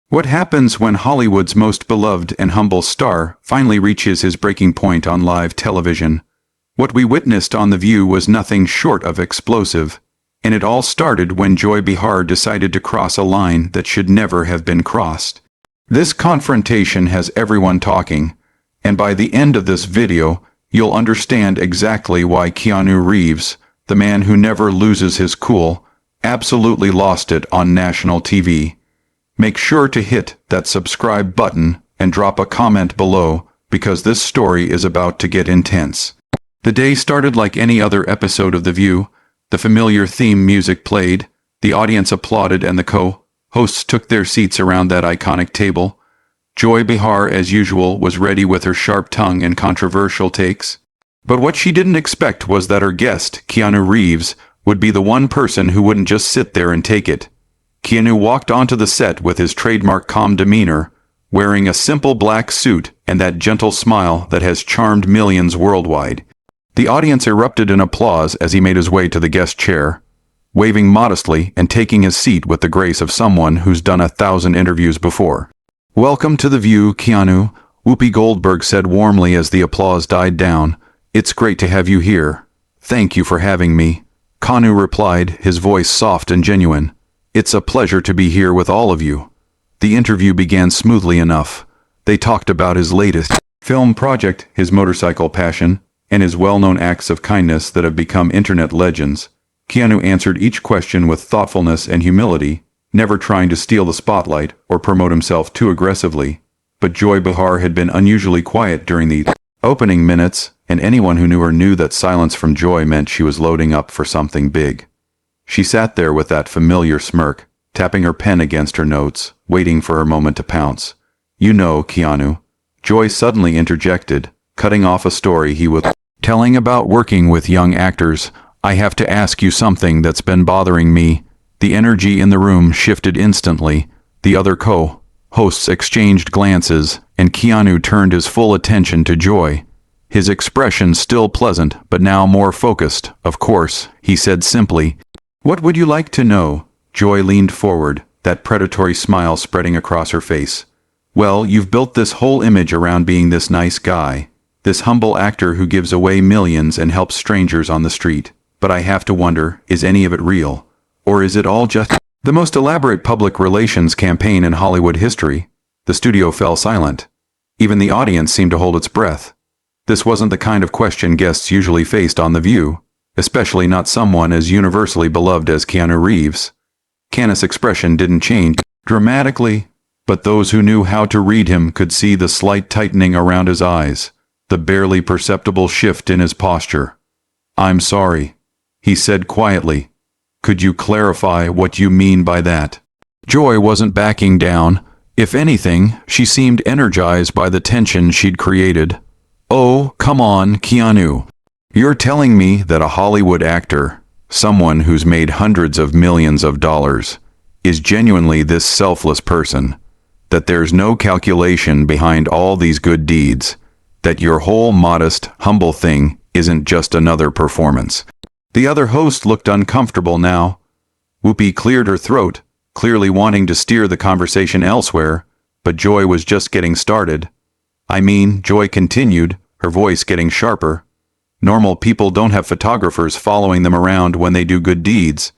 What happens when Hollywood's most beloved and humble star finally reaches his breaking point on live television? What we witnessed on The View was nothing short of explosive, and it all started when Joy Behar decided to cross a line that should never have been crossed. This confrontation has everyone talking, and by the end of this video, you'll understand exactly why Keanu Reeves, the man who never loses his cool, absolutely lost it on national TV. Make sure to hit that subscribe button and drop a comment below, because this story is about to get intense. The day started like any other episode of The View. The familiar theme music played, the audience applauded, and the co-hosts took their seats around that iconic table. Joy Behar, as usual, was ready with her sharp tongue and controversial takes. But what she didn't expect was that her guest, Keanu Reeves, would be the one person who wouldn't just sit there and take it. Keanu walked onto the set with his trademark calm demeanor, wearing a simple black suit and that gentle smile that has charmed millions worldwide. The audience erupted in applause as he made his way to the guest chair, waving modestly and taking his seat with the grace of someone who's done 1,000 interviews before. "Welcome to The View, Keanu," Whoopi Goldberg said warmly as the applause died down. "It's great to have you here." "Thank you for having me," Keanu replied, his voice soft and genuine. "It's a pleasure to be here with all of you." The interview began smoothly enough. They talked about his latest film project, his motorcycle passion, and his well-known acts of kindness that have become internet legends. Keanu answered each question with thoughtfulness and humility, never trying to steal the spotlight or promote himself too aggressively. But Joy Behar had been unusually quiet during the opening minutes, and anyone who knew her knew that silence from Joy meant she was loading up for something big. She sat there with that familiar smirk, tapping her pen against her notes, waiting for her moment to pounce. "You know, Keanu," Joy suddenly interjected, cutting off a story he was telling about working with young actors, "I have to ask you something that's been bothering me." The energy in the room shifted instantly. The other co-hosts exchanged glances, and Keanu turned his full attention to Joy. His expression still pleasant, but now more focused. "Of course," he said simply. "What would you like to know?" Joy leaned forward, that predatory smile spreading across her face. "Well, you've built this whole image around being this nice guy, this humble actor who gives away millions and helps strangers on the street. But I have to wonder, is any of it real? Or is it all just the most elaborate public relations campaign in Hollywood history?" The studio fell silent. Even the audience seemed to hold its breath. This wasn't the kind of question guests usually faced on The View, especially not someone as universally beloved as Keanu Reeves. Keanu's expression didn't change dramatically, but those who knew how to read him could see the slight tightening around his eyes, the barely perceptible shift in his posture. "I'm sorry," he said quietly. "Could you clarify what you mean by that?" Joy wasn't backing down. If anything, she seemed energized by the tension she'd created. "Oh, come on, Keanu. You're telling me that a Hollywood actor, someone who's made hundreds of millions of dollars, is genuinely this selfless person, that there's no calculation behind all these good deeds, that your whole modest, humble thing isn't just another performance?" The other host looked uncomfortable now. Whoopi cleared her throat, clearly wanting to steer the conversation elsewhere, but Joy was just getting started. "I mean," Joy continued, her voice getting sharper, "normal people don't have photographers following them around when they do good deeds.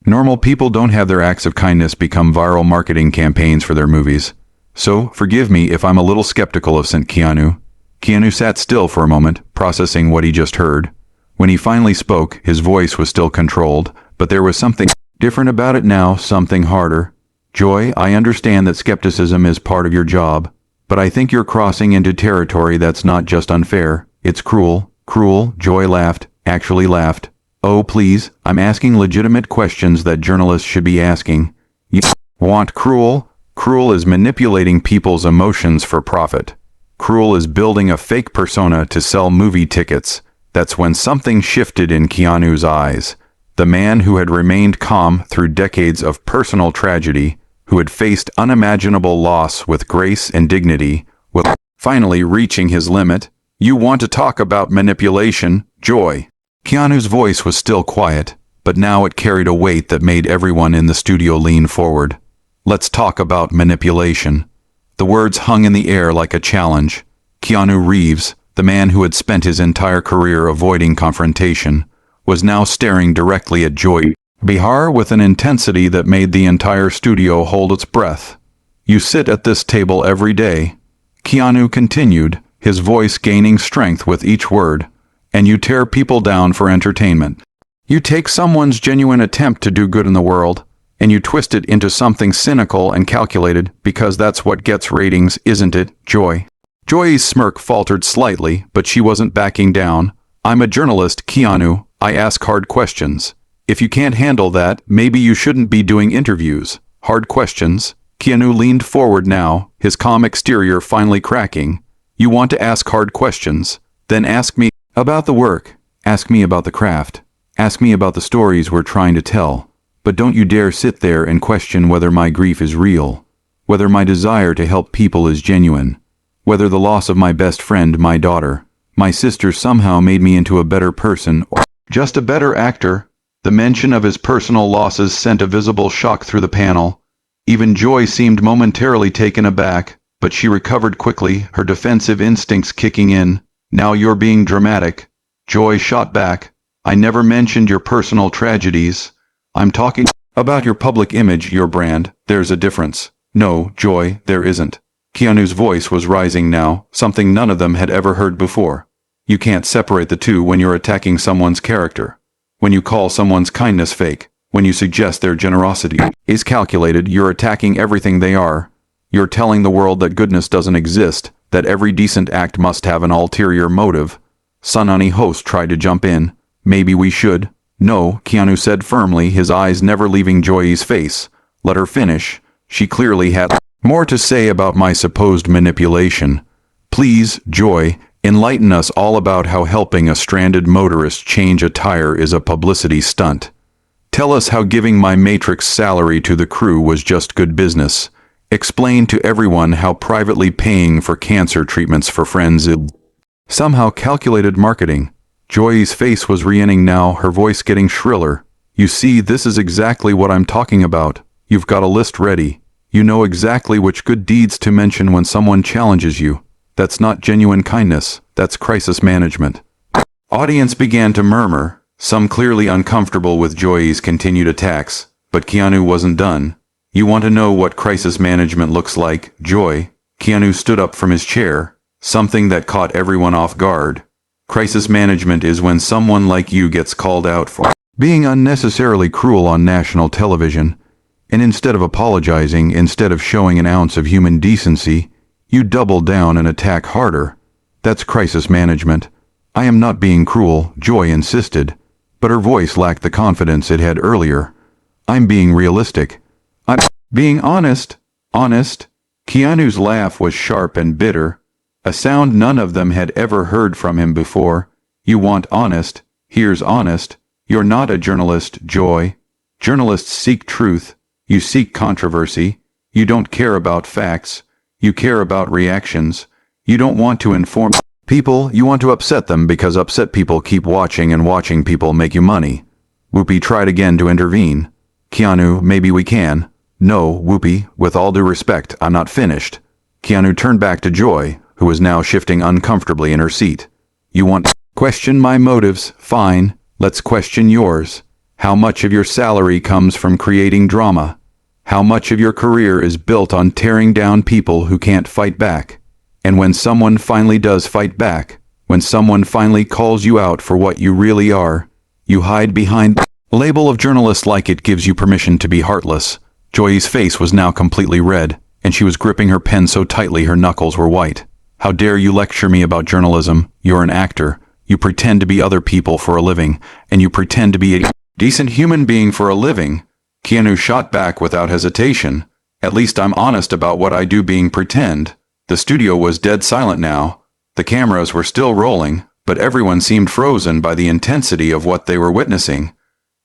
Normal people don't have their acts of kindness become viral marketing campaigns for their movies. So, forgive me if I'm a little skeptical of St. Keanu." Keanu sat still for a moment, processing what he just heard. When he finally spoke, his voice was still controlled, but there was something different about it now, something harder. "Joy, I understand that skepticism is part of your job, but I think you're crossing into territory that's not just unfair, it's cruel." "Cruel?" Joy laughed, actually laughed. "Oh, please, I'm asking legitimate questions that journalists should be asking. You want cruel? Cruel is manipulating people's emotions for profit. Cruel is building a fake persona to sell movie tickets." That's when something shifted in Keanu's eyes. The man who had remained calm through decades of personal tragedy, who had faced unimaginable loss with grace and dignity, was finally reaching his limit. "You want to talk about manipulation, Joy?" Keanu's voice was still quiet, but now it carried a weight that made everyone in the studio lean forward. Let's talk about manipulation. The words hung in the air like a challenge. Keanu Reeves, the man who had spent his entire career avoiding confrontation, was now staring directly at Joy Behar with an intensity that made the entire studio hold its breath. "You sit at this table every day," Keanu continued, his voice gaining strength with each word, "and you tear people down for entertainment. You take someone's genuine attempt to do good in the world, and you twist it into something cynical and calculated because that's what gets ratings, isn't it, Joy?" Joy's smirk faltered slightly, but she wasn't backing down. "I'm a journalist, Keanu. I ask hard questions. If you can't handle that, maybe you shouldn't be doing interviews." Hard questions? Keanu leaned forward now, his calm exterior finally cracking. "You want to ask hard questions? Then ask me about the work. Ask me about the craft. Ask me about the stories we're trying to tell. But don't you dare sit there and question whether my grief is real, whether my desire to help people is genuine, whether the loss of my best friend, my daughter, my sister somehow made me into a better person or just a better actor." The mention of his personal losses sent a visible shock through the panel. Even Joy seemed momentarily taken aback, but she recovered quickly, her defensive instincts kicking in. "Now you're being dramatic," Joy shot back. "I never mentioned your personal tragedies. I'm talking about your public image, your brand. There's a difference." "No, Joy, there isn't." Keanu's voice was rising now, something none of them had ever heard before. "You can't separate the two when you're attacking someone's character. When you call someone's kindness fake, when you suggest their generosity is calculated, you're attacking everything they are. You're telling the world that goodness doesn't exist, that every decent act must have an ulterior motive." Sunani host tried to jump in. "Maybe we should." "No," Keanu said firmly, his eyes never leaving Joy's face. "Let her finish. She clearly had more to say about my supposed manipulation. Please, Joy, enlighten us all about how helping a stranded motorist change a tire is a publicity stunt. Tell us how giving my Matrix salary to the crew was just good business. Explain to everyone how privately paying for cancer treatments for friends is somehow calculated marketing." Joy's face was re-inning now, her voice getting shriller. "You see, this is exactly what I'm talking about. You've got a list ready. You know exactly which good deeds to mention when someone challenges you. That's not genuine kindness, that's crisis management." Audience began to murmur, some clearly uncomfortable with Joy's continued attacks, but Keanu wasn't done. "You want to know what crisis management looks like, Joy?" Keanu stood up from his chair, something that caught everyone off guard. "Crisis management is when someone like you gets called out for being unnecessarily cruel on national television, and instead of apologizing, instead of showing an ounce of human decency, you double down and attack harder. That's crisis management. I am not being cruel," Joy insisted, but her voice lacked the confidence it had earlier. "I'm being realistic. I'm being honest." "Honest?" Keanu's laugh was sharp and bitter, a sound none of them had ever heard from him before. "You want honest? Here's honest. You're not a journalist, Joy. Journalists seek truth. You seek controversy. You don't care about facts. You care about reactions. You don't want to inform people, you want to upset them because upset people keep watching and watching people make you money." Whoopi tried again to intervene. "Keanu, maybe we can." "No, Whoopi, with all due respect, I'm not finished." Keanu turned back to Joy, who was now shifting uncomfortably in her seat. "You want to question my motives? Fine, let's question yours. How much of your salary comes from creating drama? How much of your career is built on tearing down people who can't fight back? And when someone finally does fight back, when someone finally calls you out for what you really are, you hide behind the label of journalist like it gives you permission to be heartless." Joy's face was now completely red, and she was gripping her pen so tightly her knuckles were white. "How dare you lecture me about journalism? You're an actor. You pretend to be other people for a living, and you pretend to be a decent human being for a living." Keanu shot back without hesitation. "At least I'm honest about what I do being pretend." The studio was dead silent now. The cameras were still rolling, but everyone seemed frozen by the intensity of what they were witnessing.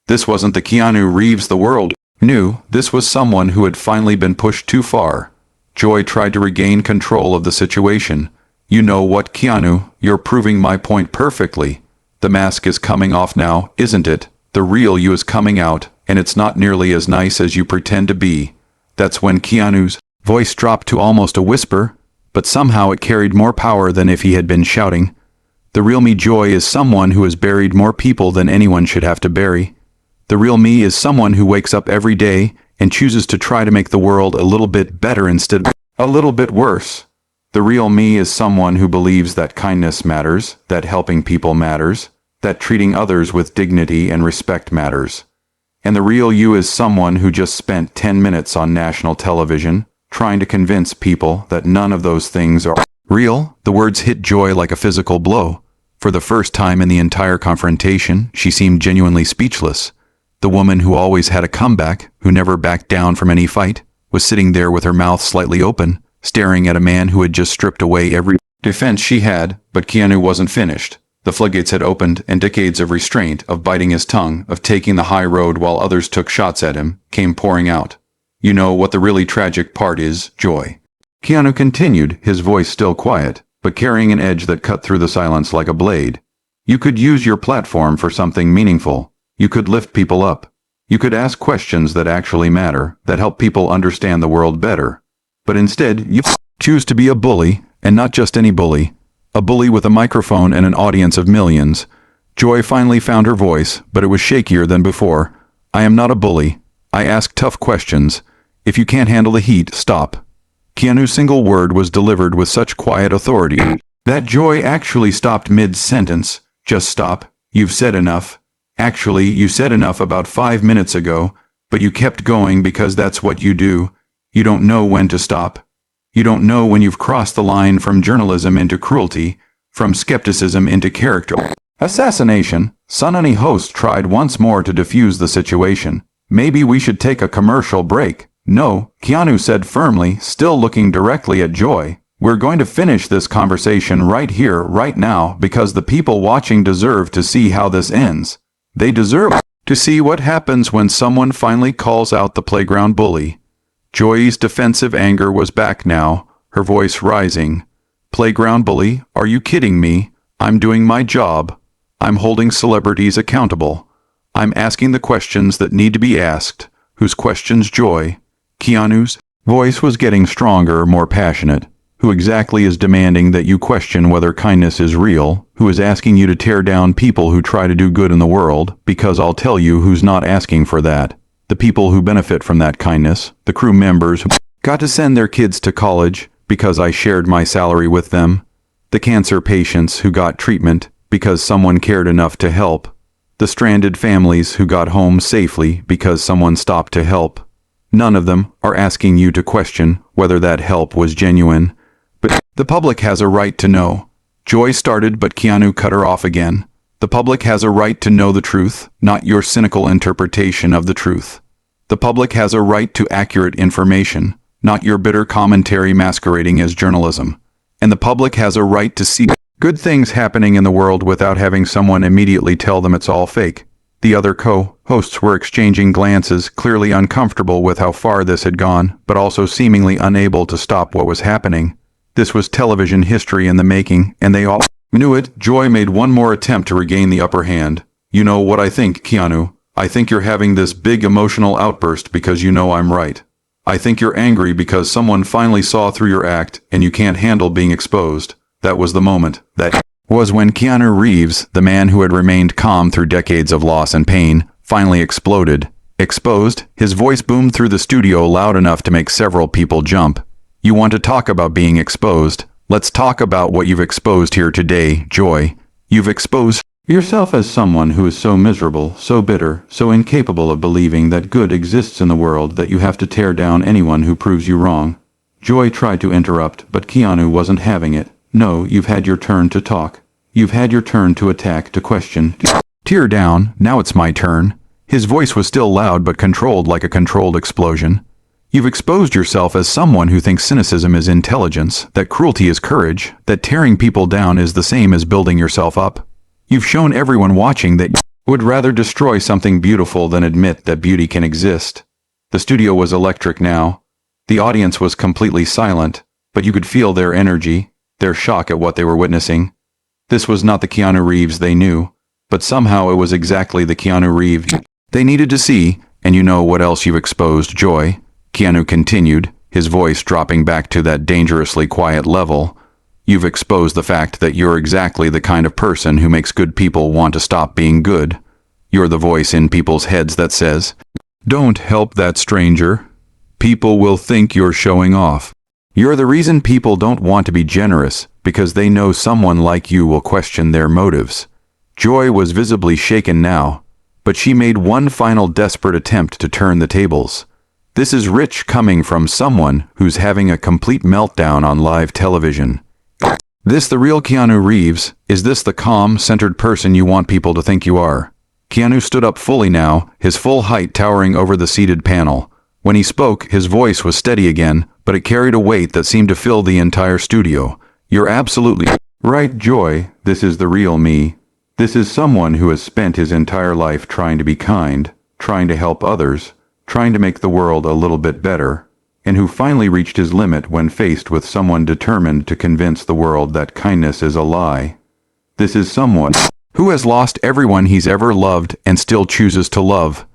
This wasn't the Keanu Reeves the world knew. This was someone who had finally been pushed too far. Joy tried to regain control of the situation. "You know what, Keanu? You're proving my point perfectly. The mask is coming off now, isn't it? The real you is coming out, and it's not nearly as nice as you pretend to be. That's when Keanu's voice dropped to almost a whisper, but somehow it carried more power than if he had been shouting. The real me, Joy, is someone who has buried more people than anyone should have to bury. The real me is someone who wakes up every day and chooses to try to make the world a little bit better instead of a little bit worse. The real me is someone who believes that kindness matters, that helping people matters, that treating others with dignity and respect matters. And the real you is someone who just spent 10 minutes on national television trying to convince people that none of those things are real. The words hit Joy like a physical blow. For the first time in the entire confrontation, she seemed genuinely speechless. The woman who always had a comeback, who never backed down from any fight, was sitting there with her mouth slightly open, staring at a man who had just stripped away every defense she had. But Keanu wasn't finished. The floodgates had opened, and decades of restraint, of biting his tongue, of taking the high road while others took shots at him, came pouring out. You know what the really tragic part is, Joy? Keanu continued, his voice still quiet, but carrying an edge that cut through the silence like a blade. You could use your platform for something meaningful. You could lift people up. You could ask questions that actually matter, that help people understand the world better. But instead, you choose to be a bully, and not just any bully. A bully with a microphone and an audience of millions. Joy finally found her voice, but it was shakier than before. I am not a bully. I ask tough questions. If you can't handle the heat, stop. Keanu's single word was delivered with such quiet authority that Joy actually stopped mid-sentence. Just stop. You've said enough. Actually, you said enough about 5 minutes ago, but you kept going because that's what you do. You don't know when to stop. You don't know when you've crossed the line from journalism into cruelty, from skepticism into character assassination. Sunny host tried once more to defuse the situation. Maybe we should take a commercial break. No, Keanu said firmly, still looking directly at Joy. We're going to finish this conversation right here, right now, because the people watching deserve to see how this ends. They deserve to see what happens when someone finally calls out the playground bully. Joy's defensive anger was back now, her voice rising. Playground bully, are you kidding me? I'm doing my job. I'm holding celebrities accountable. I'm asking the questions that need to be asked. Whose questions, Joy? Keanu's voice was getting stronger, more passionate. Who exactly is demanding that you question whether kindness is real? Who is asking you to tear down people who try to do good in the world? Because I'll tell you who's not asking for that. The people who benefit from that kindness, the crew members who got to send their kids to college because I shared my salary with them, the cancer patients who got treatment because someone cared enough to help, the stranded families who got home safely because someone stopped to help. None of them are asking you to question whether that help was genuine. But the public has a right to know. Joy started, but Keanu cut her off again. The public has a right to know the truth, not your cynical interpretation of the truth. The public has a right to accurate information, not your bitter commentary masquerading as journalism. And the public has a right to see good things happening in the world without having someone immediately tell them it's all fake. The other co-hosts were exchanging glances, clearly uncomfortable with how far this had gone, but also seemingly unable to stop what was happening. This was television history in the making, and they all knew it. Joy made one more attempt to regain the upper hand. You know what I think, Keanu? I think you're having this big emotional outburst because you know I'm right. I think you're angry because someone finally saw through your act and you can't handle being exposed. That was the moment. That was when Keanu Reeves, the man who had remained calm through decades of loss and pain, finally exploded. Exposed, his voice boomed through the studio loud enough to make several people jump. You want to talk about being exposed? Let's talk about what you've exposed here today, Joy. You've exposed yourself as someone who is so miserable, so bitter, so incapable of believing that good exists in the world that you have to tear down anyone who proves you wrong. Joy tried to interrupt, but Keanu wasn't having it. No, you've had your turn to talk. You've had your turn to attack, to question. Tear down, now it's my turn. His voice was still loud but controlled like a controlled explosion. You've exposed yourself as someone who thinks cynicism is intelligence, that cruelty is courage, that tearing people down is the same as building yourself up. You've shown everyone watching that you would rather destroy something beautiful than admit that beauty can exist. The studio was electric now. The audience was completely silent, but you could feel their energy, their shock at what they were witnessing. This was not the Keanu Reeves they knew, but somehow it was exactly the Keanu Reeves they needed to see. And you know what else you've exposed, Joy? Keanu continued, his voice dropping back to that dangerously quiet level. You've exposed the fact that you're exactly the kind of person who makes good people want to stop being good. You're the voice in people's heads that says, "Don't help that stranger. People will think you're showing off." You're the reason people don't want to be generous, because they know someone like you will question their motives. Joy was visibly shaken now, but she made one final desperate attempt to turn the tables. This is rich coming from someone who's having a complete meltdown on live television. This the real Keanu Reeves? Is this the calm, centered person you want people to think you are? Keanu stood up fully now, his full height towering over the seated panel. When he spoke, his voice was steady again, but it carried a weight that seemed to fill the entire studio. You're absolutely right, Joy. This is the real me. This is someone who has spent his entire life trying to be kind, trying to help others, trying to make the world a little bit better, and who finally reached his limit when faced with someone determined to convince the world that kindness is a lie. This is someone who has lost everyone he's ever loved and still chooses to love.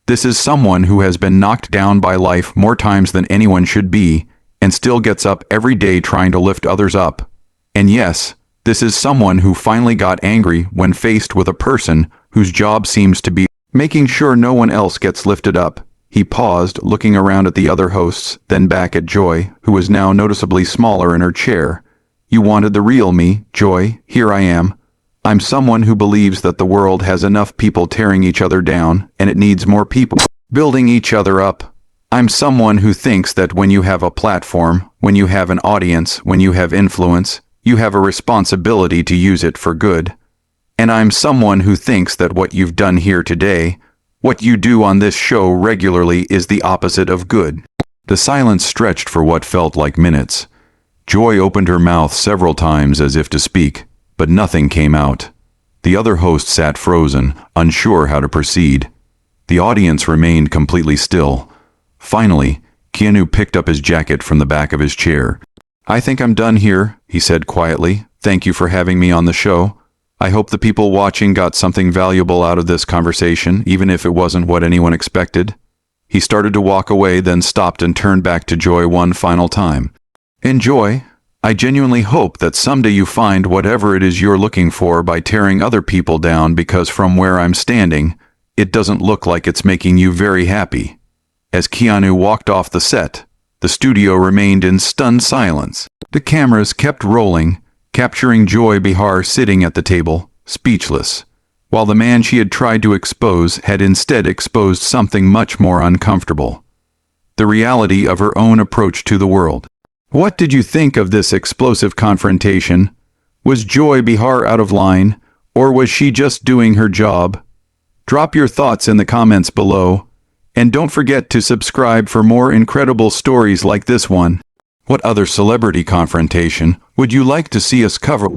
This is someone who has been knocked down by life more times than anyone should be, and still gets up every day trying to lift others up. And yes, this is someone who finally got angry when faced with a person whose job seems to be making sure no one else gets lifted up. He paused, looking around at the other hosts, then back at Joy, who was now noticeably smaller in her chair. You wanted the real me, Joy. Here I am. I'm someone who believes that the world has enough people tearing each other down, and it needs more people building each other up. I'm someone who thinks that when you have a platform, when you have an audience, when you have influence, you have a responsibility to use it for good. And I'm someone who thinks that what you've done here today, what you do on this show regularly, is the opposite of good. The silence stretched for what felt like minutes. Joy opened her mouth several times as if to speak, but nothing came out. The other host sat frozen, unsure how to proceed. The audience remained completely still. Finally, Keanu picked up his jacket from the back of his chair. "I think I'm done here," he said quietly. "Thank you for having me on the show. I hope the people watching got something valuable out of this conversation, even if it wasn't what anyone expected." He started to walk away, then stopped and turned back to Joy one final time. "And Joy, I genuinely hope that someday you find whatever it is you're looking for by tearing other people down, because from where I'm standing, it doesn't look like it's making you very happy." As Keanu walked off the set, the studio remained in stunned silence. The cameras kept rolling, capturing Joy Behar sitting at the table, speechless, while the man she had tried to expose had instead exposed something much more uncomfortable: the reality of her own approach to the world. What did you think of this explosive confrontation? Was Joy Behar out of line, or was she just doing her job? Drop your thoughts in the comments below, and don't forget to subscribe for more incredible stories like this one. What other celebrity confrontation would you like to see us cover?